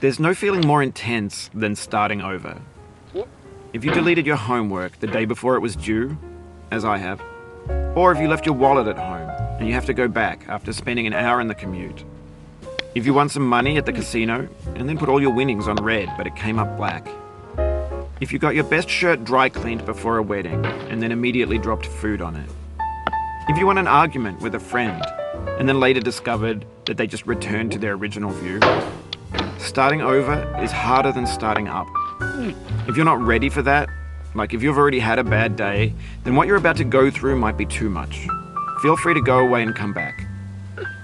There's no feeling more intense than starting over. If you deleted your homework the day before it was due, as I have, or if you left your wallet at home and you have to go back after spending an hour in the commute. If you won some money at the casino and then put all your winnings on red but it came up black. If you got your best shirt dry cleaned before a wedding and then immediately dropped food on it. If you won an argument with a friend and then later discovered that they just returned to their original view. Starting over is harder than starting up. If you're not ready for that, like if you've already had a bad day, then what you're about to go through might be too much. Feel free to go away and come back.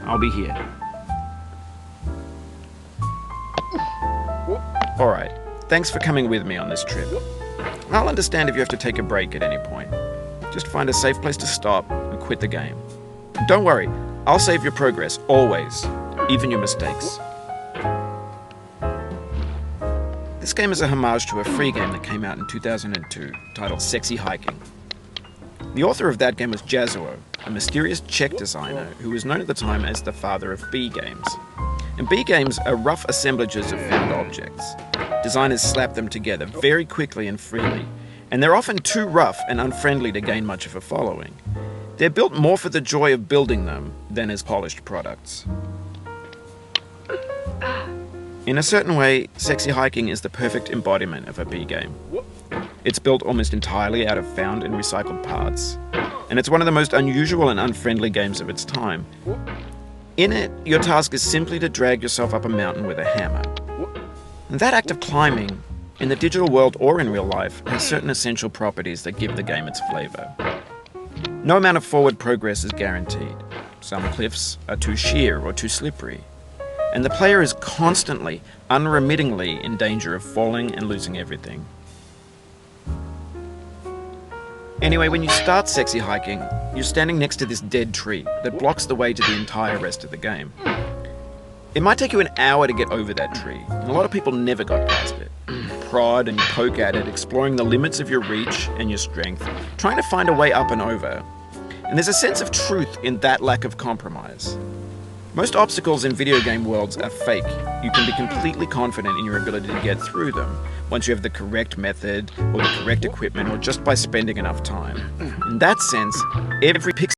I'll be here. Alright, thanks for coming with me on this trip. I'll understand if you have to take a break at any point. Just find a safe place to stop and quit the game. Don't worry, I'll save your progress, always, even your mistakes. This game is a homage to a free game that came out in 2002, titled Sexy Hiking. The author of that game was Jazzuo, a mysterious Czech designer who was known at the time as the father of B games. And B games are rough assemblages of found objects. Designers slap them together very quickly and freely, and they're often too rough and unfriendly to gain much of a following. They're built more for the joy of building them than as polished products. In a certain way, Sexy Hiking is the perfect embodiment of a B game. It's built almost entirely out of found and recycled parts, and it's one of the most unusual and unfriendly games of its time. In it, your task is simply to drag yourself up a mountain with a hammer. And that act of climbing, in the digital world or in real life, has certain essential properties that give the game its flavor. No amount of forward progress is guaranteed. Some cliffs are too sheer or too slippery. And the player is constantly, unremittingly in danger of falling and losing everything. Anyway, when you start Sexy Hiking, you're standing next to this dead tree that blocks the way to the entire rest of the game. It might take you an hour to get over that tree, and a lot of people never got past it. Prod and poke at it, exploring the limits of your reach and your strength, trying to find a way up and over. And there's a sense of truth in that lack of compromise. Most obstacles in video game worlds are fake. You can be completely confident in your ability to get through them once you have the correct method or the correct equipment or just by spending enough time. In that sense, every pixel